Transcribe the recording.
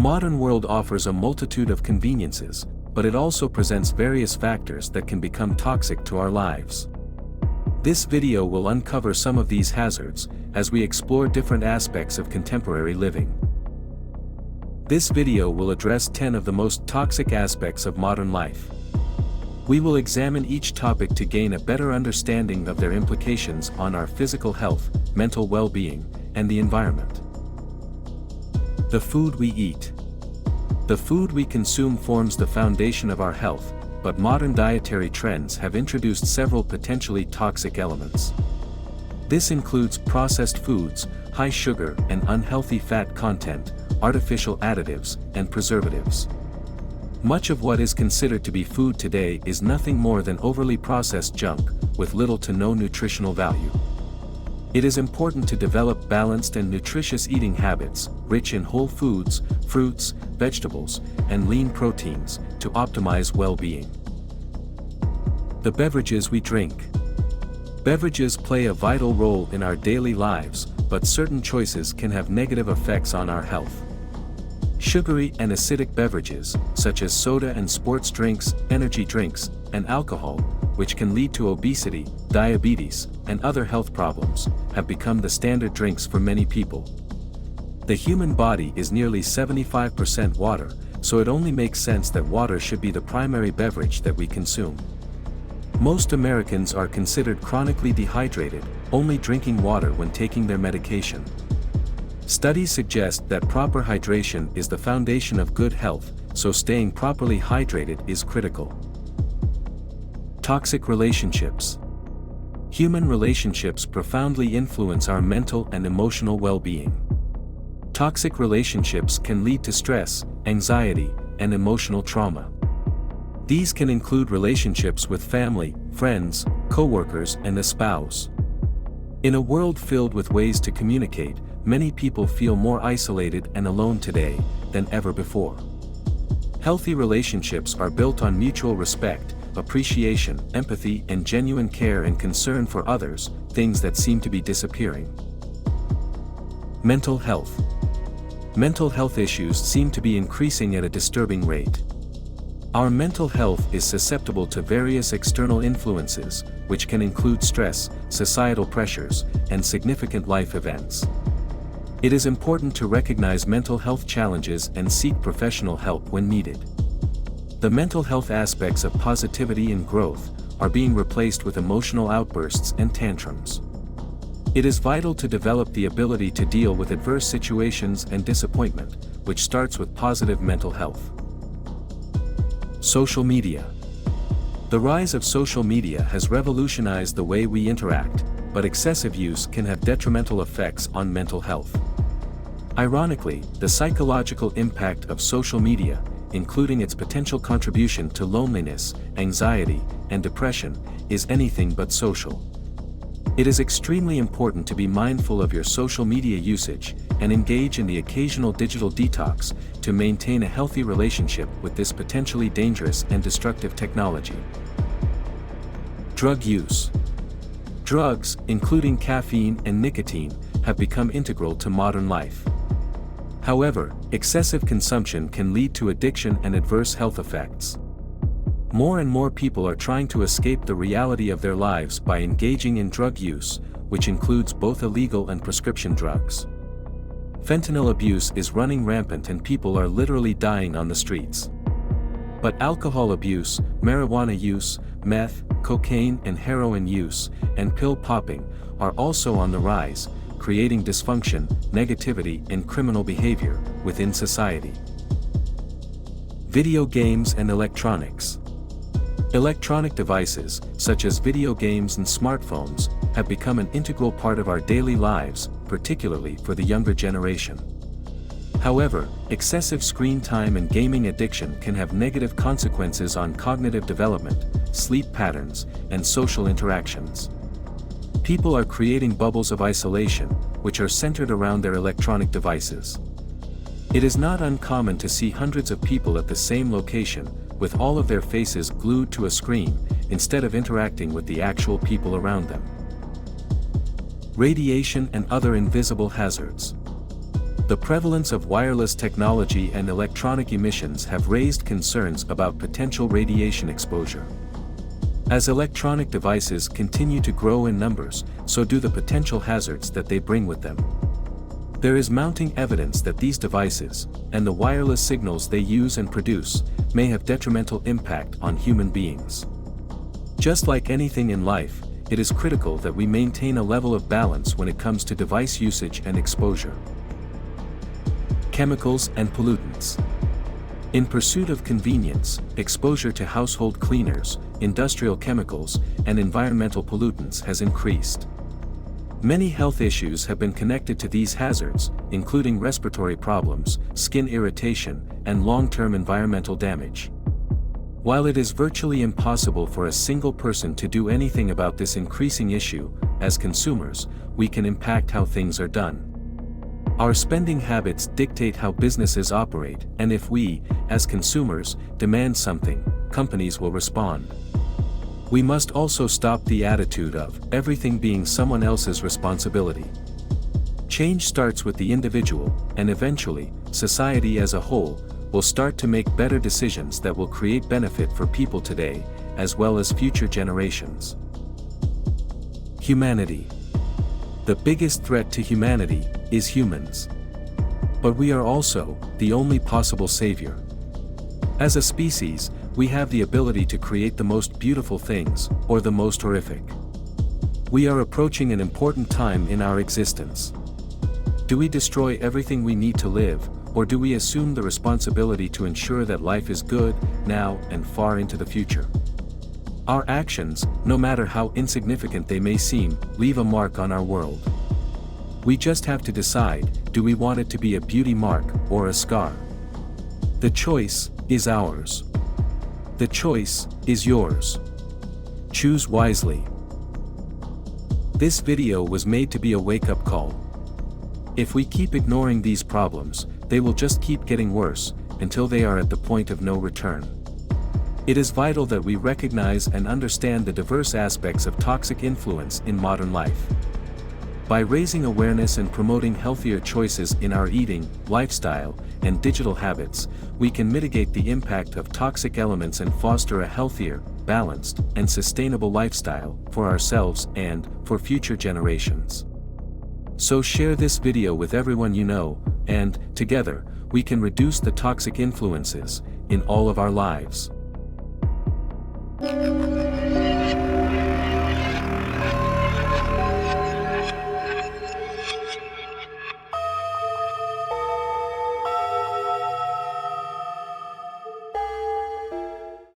modern world offers a multitude of conveniences, but it also presents various factors that can become toxic to our lives. This video will uncover some of these hazards, as we explore different aspects of contemporary living. This video will address 10 of the most toxic aspects of modern life. We will examine each topic to gain a better understanding of their implications on our physical health, mental well-being, and the environment. The food we eat. The food we consume forms the foundation of our health, but modern dietary trends have introduced several potentially toxic elements. This includes processed foods, high sugar and unhealthy fat content, artificial additives, and preservatives. Much of what is considered to be food today is nothing more than overly processed junk, with little to no nutritional value. It is important to develop balanced and nutritious eating habits, rich in whole foods, fruits, vegetables, and lean proteins, to optimize well-being. The beverages we drink. Beverages play a vital role in our daily lives, but certain choices can have negative effects on our health. Sugary and acidic beverages, such as soda and sports drinks, energy drinks, and alcohol, which can lead to obesity, diabetes, and other health problems, have become the standard drinks for many people. The human body is nearly 75% water, so it only makes sense that water should be the primary beverage that we consume. Most Americans are considered chronically dehydrated, only drinking water when taking their medication. Studies suggest that proper hydration is the foundation of good health, so staying properly hydrated is critical. Toxic relationships. Human relationships profoundly influence our mental and emotional well-being. Toxic relationships can lead to stress, anxiety, and emotional trauma. These can include relationships with family, friends, co-workers, and a spouse. In a world filled with ways to communicate, many people feel more isolated and alone today than ever before. Healthy relationships are built on mutual respect, appreciation, empathy, and genuine care and concern for others, things that seem to be disappearing. Mental health. Mental health issues seem to be increasing at a disturbing rate. Our mental health is susceptible to various external influences, which can include stress, societal pressures, and significant life events. It is important to recognize mental health challenges and seek professional help when needed. The mental health aspects of positivity and growth are being replaced with emotional outbursts and tantrums. It is vital to develop the ability to deal with adverse situations and disappointment, which starts with positive mental health. Social media. The rise of social media has revolutionized the way we interact, but excessive use can have detrimental effects on mental health. Ironically, the psychological impact of social media, including its potential contribution to loneliness, anxiety, and depression, is anything but social. It is extremely important to be mindful of your social media usage and engage in the occasional digital detox to maintain a healthy relationship with this potentially dangerous and destructive technology. Drug use. Drugs, including caffeine and nicotine, have become integral to modern life. However, excessive consumption can lead to addiction and adverse health effects. More and more people are trying to escape the reality of their lives by engaging in drug use, which includes both illegal and prescription drugs. Fentanyl abuse is running rampant and people are literally dying on the streets. But alcohol abuse, marijuana use, meth, cocaine and heroin use, and pill popping, are also on the rise, creating dysfunction, negativity and criminal behavior within society. Video games and electronics. Electronic devices, such as video games and smartphones, have become an integral part of our daily lives, particularly for the younger generation. However, excessive screen time and gaming addiction can have negative consequences on cognitive development, sleep patterns, and social interactions. People are creating bubbles of isolation, which are centered around their electronic devices. It is not uncommon to see hundreds of people at the same location, with all of their faces glued to a screen, instead of interacting with the actual people around them. Radiation and other invisible hazards. The prevalence of wireless technology and electronic emissions have raised concerns about potential radiation exposure. As electronic devices continue to grow in numbers, so do the potential hazards that they bring with them. There is mounting evidence that these devices, and the wireless signals they use and produce, may have detrimental impact on human beings. Just like anything in life, it is critical that we maintain a level of balance when it comes to device usage and exposure. Chemicals and pollutants. In pursuit of convenience, exposure to household cleaners, industrial chemicals, and environmental pollutants has increased. Many health issues have been connected to these hazards, including respiratory problems, skin irritation, and long-term environmental damage. While it is virtually impossible for a single person to do anything about this increasing issue, as consumers, we can impact how things are done. Our spending habits dictate how businesses operate, and if we, as consumers, demand something, companies will respond. We must also stop the attitude of everything being someone else's responsibility. Change starts with the individual, and eventually, society as a whole, will start to make better decisions that will create benefit for people today, as well as future generations. Humanity. The biggest threat to humanity is humans. But we are also the only possible savior. As a species, we have the ability to create the most beautiful things, or the most horrific. We are approaching an important time in our existence. Do we destroy everything we need to live, or do we assume the responsibility to ensure that life is good, now and far into the future? Our actions, no matter how insignificant they may seem, leave a mark on our world. We just have to decide, do we want it to be a beauty mark or a scar? The choice is ours. The choice is yours. Choose wisely. This video was made to be a wake-up call. If we keep ignoring these problems, they will just keep getting worse, until they are at the point of no return. It is vital that we recognize and understand the diverse aspects of toxic influence in modern life. By raising awareness and promoting healthier choices in our eating, lifestyle, and digital habits, we can mitigate the impact of toxic elements and foster a healthier, balanced, and sustainable lifestyle for ourselves and for future generations. So share this video with everyone you know, and, together, we can reduce the toxic influences in all of our lives.